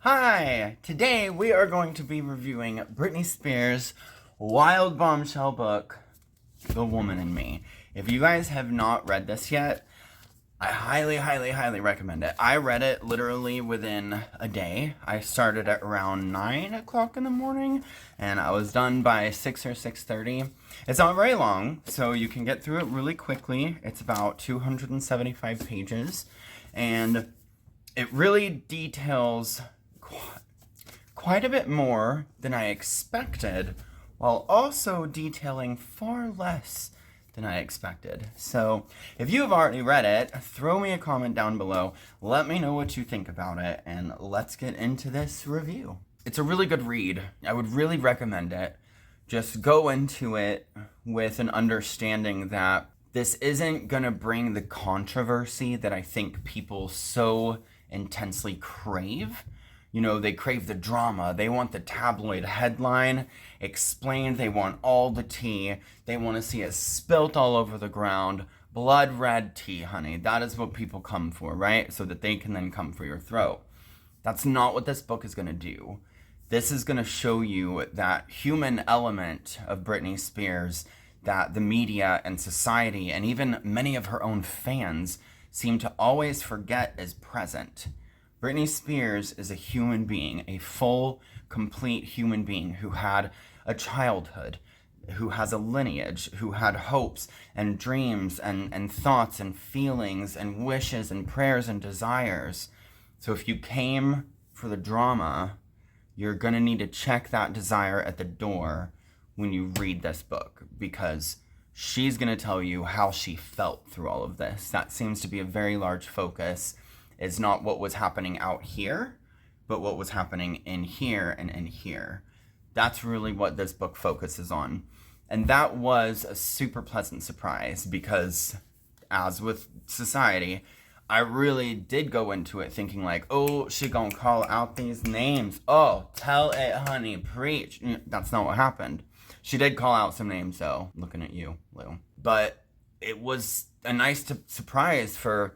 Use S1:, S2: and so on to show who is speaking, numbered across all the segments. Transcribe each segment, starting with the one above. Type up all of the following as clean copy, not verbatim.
S1: Hi! Today we are going to be reviewing Britney Spears' wild bombshell book, The Woman in Me. If you guys have not read this yet, I highly recommend it. I read it literally within a day. I started at around 9 o'clock in the morning, and I was done by 6 or 6:30. It's not very long, so you can get through it really quickly. It's about 275 pages, and it really details quite a bit more than I expected, while also detailing far less than I expected. So, if you have already read it, throw me a comment down below, let me know what you think about it, and let's get into this review. It's a really good read. I would really recommend it. Just go into it with an understanding that this isn't gonna bring the controversy that I think people so intensely crave. You know, they crave the drama. They want the tabloid headline explained. They want all the tea. They want to see it spilt all over the ground. Blood red tea, honey. That is what people come for, right? So that they can then come for your throat. That's not what this book is going to do. This is going to show you that human element of Britney Spears that the media and society and even many of her own fans seem to always forget is present. Britney Spears is a human being, a full, complete human being who had a childhood, who has a lineage, who had hopes and dreams and thoughts and feelings and wishes and prayers and desires. So if you came for the drama, you're going to need to check that desire at the door when you read this book, because she's going to tell you how she felt through all of this. That seems to be a very large focus. Is not what was happening out here, but what was happening in here and in here. That's really what this book focuses on. And that was a super pleasant surprise because, as with society, I really did go into it thinking like, oh, she gonna call out these names. Oh, tell it, honey, preach. That's not what happened. She did call out some names though, looking at you, Lou. But it was a nice surprise for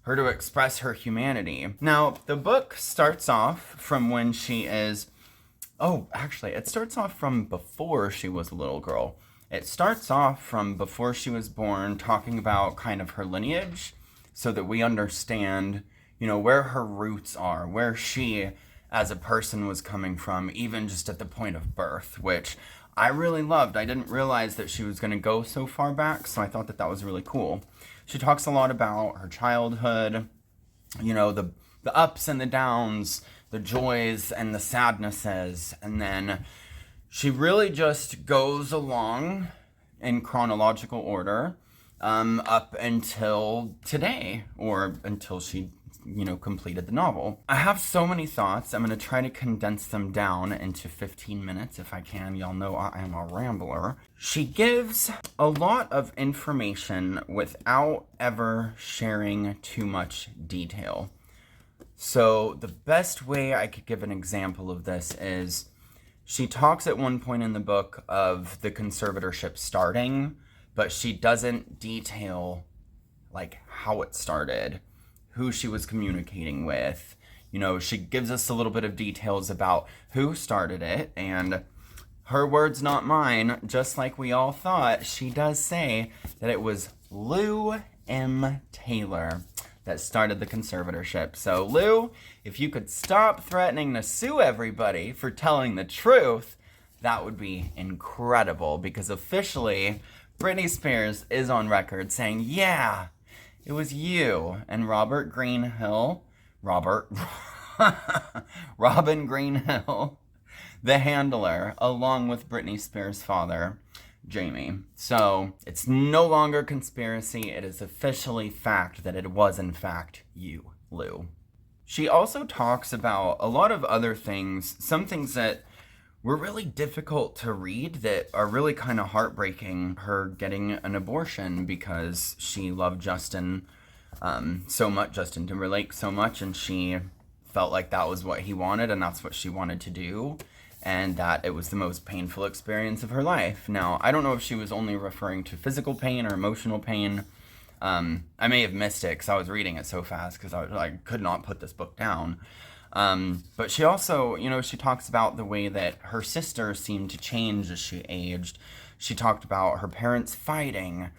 S1: her to express her humanity. Now, the book starts off from when she is... Oh, actually, it starts off from before she was a little girl. It starts off from before she was born, talking about kind of her lineage, so that we understand, you know, where her roots are, where she, as a person, was coming from, even just at the point of birth, which I really loved. I didn't realize that she was going to go so far back, so I thought that that was really cool. She talks a lot about her childhood, you know, the ups and the downs, the joys and the sadnesses, and then she really just goes along in chronological order up until today, or until she, you know, completed the novel. I have so many thoughts. I'm going to try to condense them down into 15 minutes if I can. Y'all know I am a rambler. She gives a lot of information without ever sharing too much detail. So the best way I could give an example of this is she talks at one point in the book of the conservatorship starting, but she doesn't detail like how it started, who she was communicating with. You know, she gives us a little bit of details about who started it, and her words, not mine, just like we all thought, she does say that it was Lou M. Taylor that started the conservatorship. So, Lou, if you could stop threatening to sue everybody for telling the truth, that would be incredible, because officially, Britney Spears is on record saying, yeah, it was you and Robin Greenhill, the handler, along with Britney Spears' father, Jamie. So it's no longer conspiracy. It is officially fact that it was in fact you, Lou. She also talks about a lot of other things, some things that were really difficult to read that are really kind of heartbreaking. Her getting an abortion because she loved Justin so much, Justin Timberlake so much, and she felt like that was what he wanted and that's what she wanted to do, and that it was the most painful experience of her life. Now, I don't know if she was only referring to physical pain or emotional pain. I may have missed it because I was reading it so fast because I could not put this book down. But she also, she talks about the way that her sister seemed to change as she aged. She talked about her parents fighting.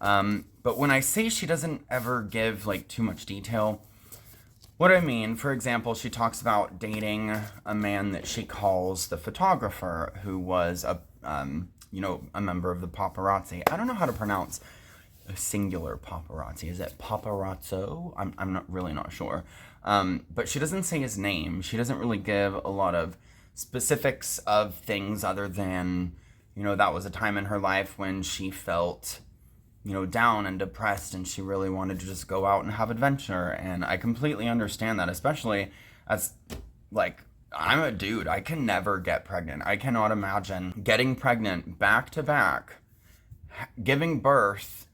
S1: But when I say she doesn't ever give like too much detail, what I mean, for example, she talks about dating a man that she calls the photographer, who was a member of the paparazzi. I don't know how to pronounce a singular paparazzi. Is it paparazzo? I'm really not sure. But she doesn't say his name. She doesn't really give a lot of specifics of things other than, that was a time in her life when she felt, down and depressed, and she really wanted to just go out and have adventure. And I completely understand that, especially as, like, I'm a dude. I can never get pregnant. I cannot imagine getting pregnant back to back, giving birth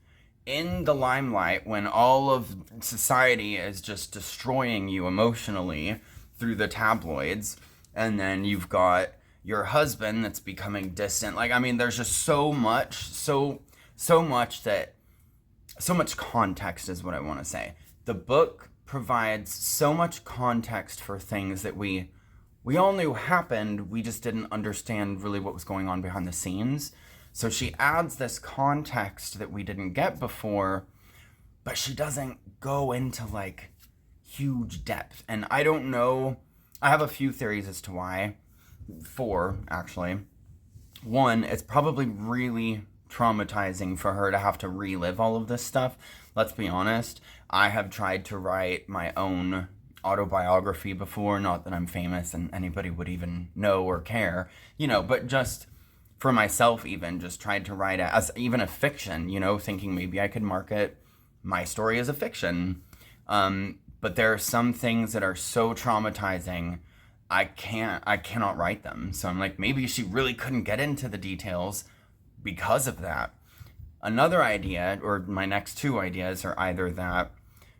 S1: in the limelight when all of society is just destroying you emotionally through the tabloids. And then you've got your husband that's becoming distant. Like, I mean, there's just so much context is what I want to say. The book provides so much context for things that we all knew happened. We just didn't understand really what was going on behind the scenes. So she adds this context that we didn't get before, but she doesn't go into like huge depth. And I don't know. I have a few theories as to why. 4, actually. 1, it's probably really traumatizing for her to have to relive all of this stuff. Let's be honest. I have tried to write my own autobiography before. Not that I'm famous and anybody would even know or care, but just for myself, even just tried to write it as even a fiction, thinking maybe I could market my story as a fiction. But there are some things that are so traumatizing, I cannot write them. So I'm like, maybe she really couldn't get into the details because of that. Another idea, or my next 2 ideas, are either that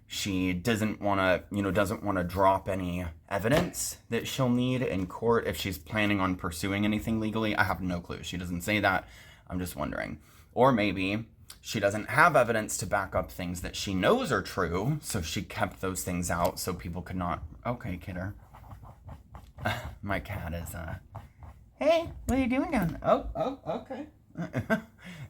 S1: she doesn't want to drop any evidence that she'll need in court if she's planning on pursuing anything legally. I have no clue. She doesn't say that. I'm just wondering. Or maybe she doesn't have evidence to back up things that she knows are true, so she kept those things out so people could not... Okay, kidder. My cat is, Hey, what are you doing down there? Oh, okay.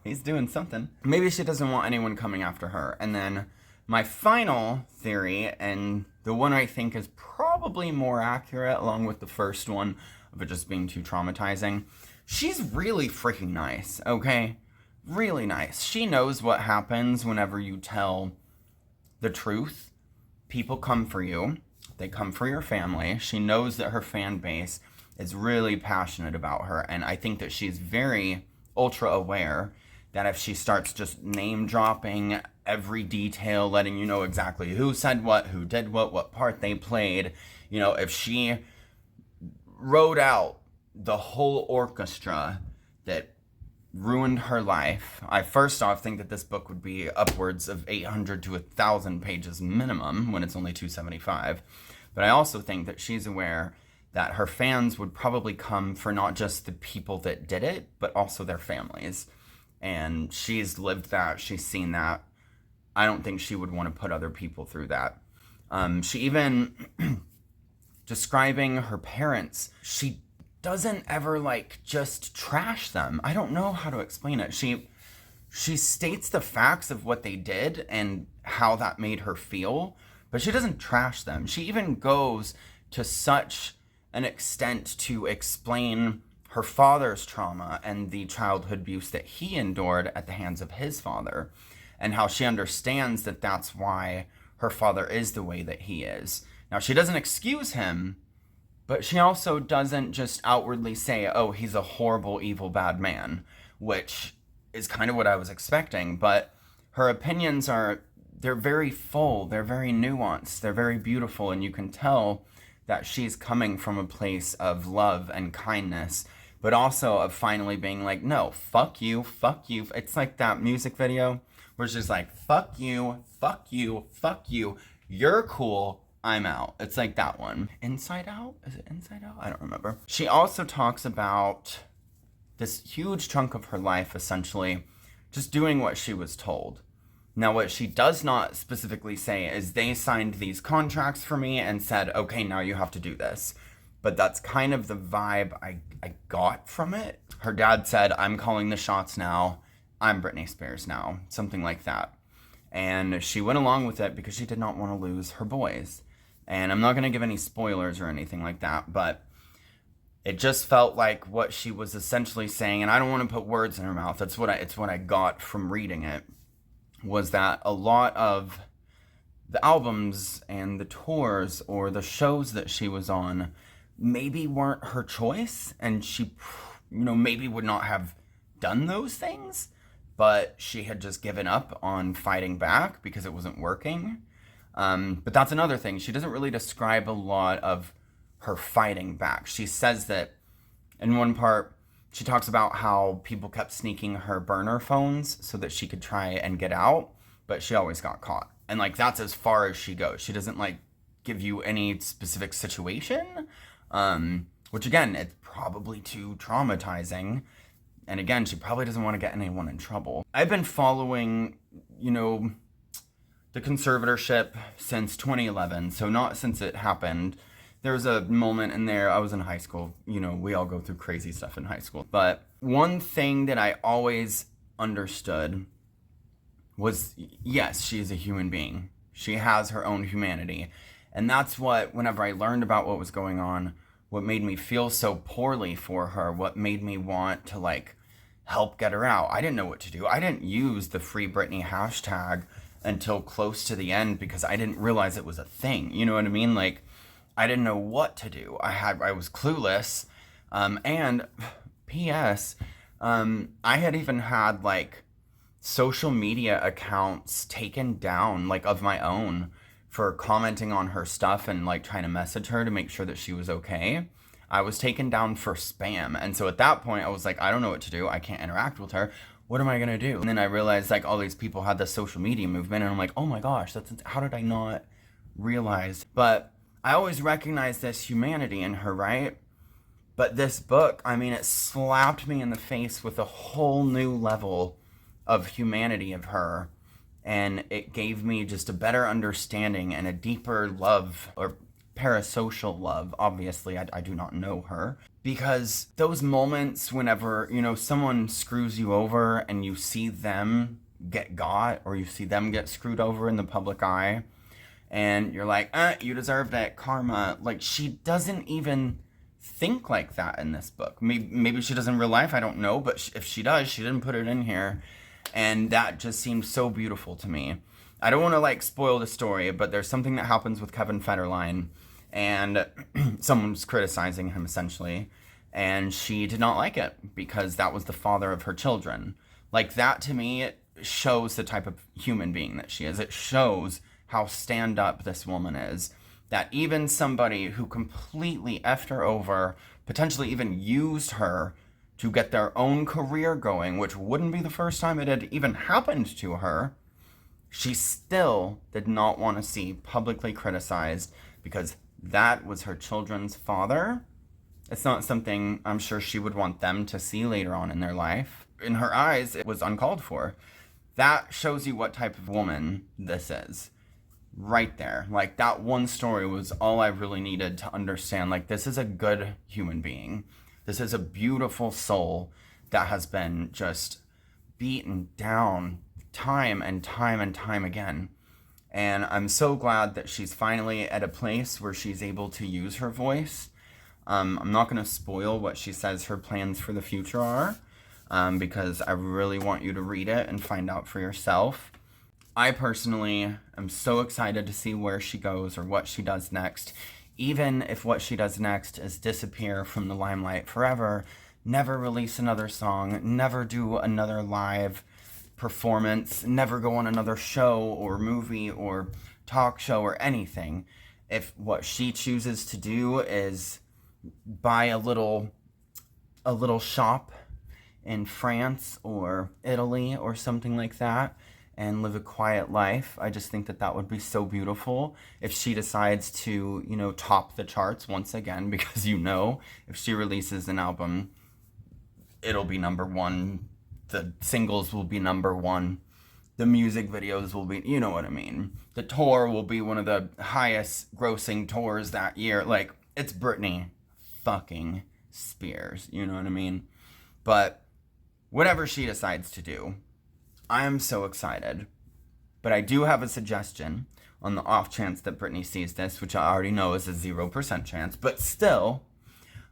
S1: He's doing something. Maybe she doesn't want anyone coming after her. And then my final theory, and the one I think is probably more accurate, along with the first one of it just being too traumatizing, she's really freaking nice, okay? Really nice. She knows what happens whenever you tell the truth. People come for you. They come for your family. She knows that her fan base is really passionate about her, and I think that she's very ultra aware that if she starts just name dropping every detail, letting you know exactly who said what, who did what part they played, if she wrote out the whole orchestra that ruined her life, I first off think that this book would be upwards of 800 to 1,000 pages minimum when it's only 275. But I also think that she's aware that her fans would probably come for not just the people that did it, but also their families. And she's lived that. She's seen that. I don't think she would want to put other people through that. She even, describing her parents, she doesn't ever, just trash them. I don't know how to explain it. She states the facts of what they did and how that made her feel, but she doesn't trash them. She even goes to such an extent to explain her father's trauma and the childhood abuse that he endured at the hands of his father, and how she understands that that's why her father is the way that he is. Now, she doesn't excuse him, but she also doesn't just outwardly say, oh, he's a horrible, evil, bad man, which is kind of what I was expecting. But her opinions they're very full, they're very nuanced, they're very beautiful, and you can tell that she's coming from a place of love and kindness, but also of finally being like, no, fuck you. It's like that music video where she's like, fuck you, you're cool, I'm out. It's like that one. Inside Out? Is it Inside Out? I don't remember. She also talks about this huge chunk of her life, essentially, just doing what she was told. Now, what she does not specifically say is they signed these contracts for me and said, okay, now you have to do this. But that's kind of the vibe I got from it. Her dad said, I'm calling the shots now. I'm Britney Spears now. Something like that. And she went along with it because she did not want to lose her boys. And I'm not going to give any spoilers or anything like that, but it just felt like what she was essentially saying, and I don't want to put words in her mouth. It's what I got from reading it, was that a lot of the albums and the tours or the shows that she was on maybe weren't her choice, and she, maybe would not have done those things, but she had just given up on fighting back because it wasn't working. But that's another thing. She doesn't really describe a lot of her fighting back. She says that in one part, she talks about how people kept sneaking her burner phones so that she could try and get out, but she always got caught. And that's as far as she goes. She doesn't give you any specific situation, which again, it's probably too traumatizing. And again, she probably doesn't want to get anyone in trouble. I've been following, the conservatorship since 2011, so not since it happened. There was a moment in there, I was in high school, we all go through crazy stuff in high school. But one thing that I always understood was, yes, she is a human being. She has her own humanity. And that's what, whenever I learned about what was going on, what made me feel so poorly for her, what made me want to help get her out. I didn't know what to do. I didn't use the Free Britney hashtag until close to the end because I didn't realize it was a thing. You know what I mean? I didn't know what to do. I was clueless. And P.S. I had even had social media accounts taken down of my own for commenting on her stuff and trying to message her to make sure that she was okay. I was taken down for spam. And so at that point I was I don't know what to do. I can't interact with her. What am I going to do? And then I realized all these people had this social media movement, and I'm oh my gosh, how did I not realize? But I always recognized this humanity in her, right? But this book, it slapped me in the face with a whole new level of humanity of her. And it gave me just a better understanding and a deeper love, or parasocial love. Obviously, I do not know her. Because those moments whenever, someone screws you over and you see them get got, or you see them get screwed over in the public eye, and you're you deserved it, karma. She doesn't even think like that in this book. Maybe she does in real life, I don't know, but if she does, she didn't put it in here. And that just seems so beautiful to me. I don't want to spoil the story, but there's something that happens with Kevin Federline, and someone's criticizing him essentially, and she did not like it because that was the father of her children. That to me, it shows the type of human being that she is. It shows how stand up this woman is, that even somebody who completely effed her over, potentially even used her to get their own career going, which wouldn't be the first time it had even happened to her, she still did not want to see publicly criticized because that was her children's father. It's not something I'm sure she would want them to see later on in their life. In her eyes, it was uncalled for. That shows you what type of woman this is. Right there. That one story was all I really needed to understand. This is a good human being. This is a beautiful soul that has been just beaten down time and time and time again. And I'm so glad that she's finally at a place where she's able to use her voice. I'm not going to spoil what she says her plans for the future are, because I really want you to read it and find out for yourself. I personally am so excited to see where she goes or what she does next. Even if what she does next is disappear from the limelight forever, never release another song, never do another live performance, never go on another show or movie or talk show or anything. If what she chooses to do is buy a little shop in France or Italy or something like that and live a quiet life, I just think that would be so beautiful. If she decides to, top the charts once again, because if she releases an album, it'll be number one. The singles will be number one. The music videos will be, you know what I mean. The tour will be one of the highest grossing tours that year. Like, it's Britney fucking Spears, you know what I mean? But whatever she decides to do, I am so excited. But I do have a suggestion on the off chance that Britney sees this, which I already know is a 0% chance. But still,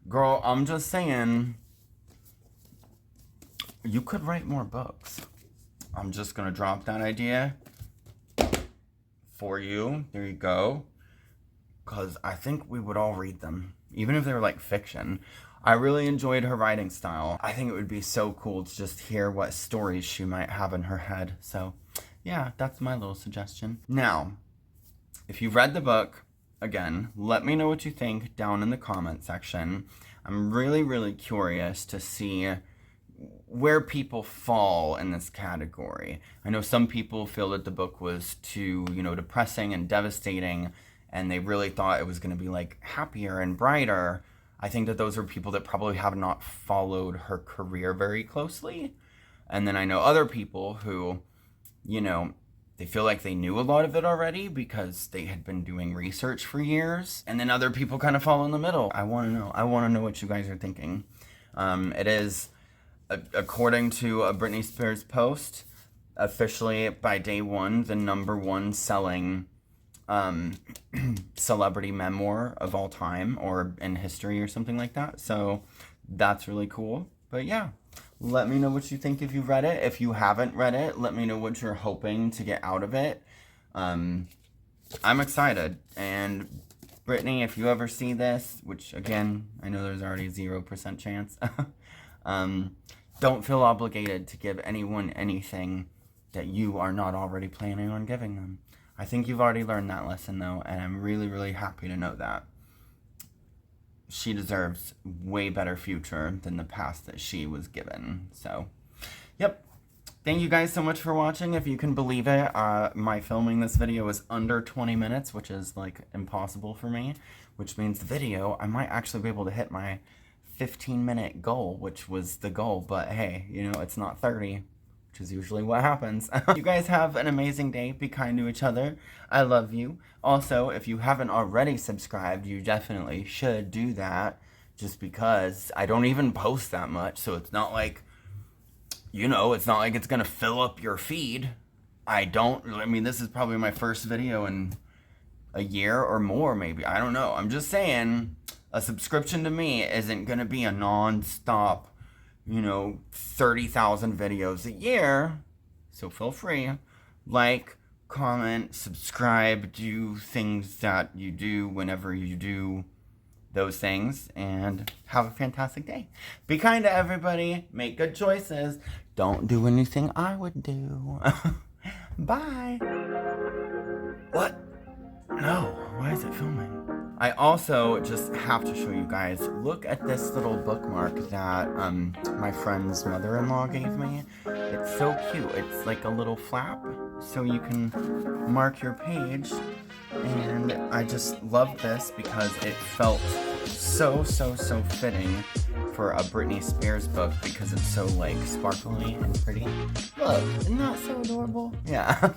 S1: girl, I'm just saying, you could write more books. I'm just going to drop that idea for you. There you go. Because I think we would all read them, even if they were like fiction. I really enjoyed her writing style. I think it would be so cool to just hear what stories she might have in her head. So, yeah, that's my little suggestion. Now, if you've read the book, again, let me know what you think down in the comment section. I'm really, really curious to see where people fall in this category. I know some people feel that the book was too, depressing and devastating, and they really thought it was going to be like happier and brighter. I think that those are people that probably have not followed her career very closely. And then I know other people who, they feel like they knew a lot of it already because they had been doing research for years. And then other people kind of fall in the middle. I want to know. I want to know what you guys are thinking. It is, according to a Britney Spears post, officially by day one, the #1 selling celebrity memoir of all time, or in history or something like that. So that's really cool. But yeah, let me know what you think if you've read it. If you haven't read it, let me know what you're hoping to get out of it. I'm excited. And Britney, if you ever see this, which again, I know there's already a 0% chance, don't feel obligated to give anyone anything that you are not already planning on giving them. I think you've already learned that lesson, though, and I'm really, really happy to know that. She deserves way better future than the past that she was given. So, yep. Thank you guys so much for watching. If you can believe it, my filming this video is under 20 minutes, which is, like, impossible for me, which means the video, I might actually be able to hit my 15-minute goal, which was the goal, but hey, it's not 30. Which is usually what happens. You guys have an amazing day. Be kind to each other. I love you. Also, if you haven't already subscribed, you definitely should do that. Just because I don't even post that much. So it's not like, it's not like it's going to fill up your feed. This is probably my first video in a year or more, maybe. I don't know. I'm just saying, a subscription to me isn't going to be a non-stop 30,000 videos a year. So feel free. Like, comment, subscribe, do things that you do whenever you do those things, and have a fantastic day. Be kind to everybody. Make good choices. Don't do anything I would do. Bye. What? No. Why is it filming? I also just have to show you guys, look at this little bookmark that my friend's mother-in-law gave me. It's so cute. It's like a little flap, so you can mark your page. And I just love this because it felt so fitting for a Britney Spears book because it's so, like, sparkly and pretty. Look, isn't that so adorable? Yeah.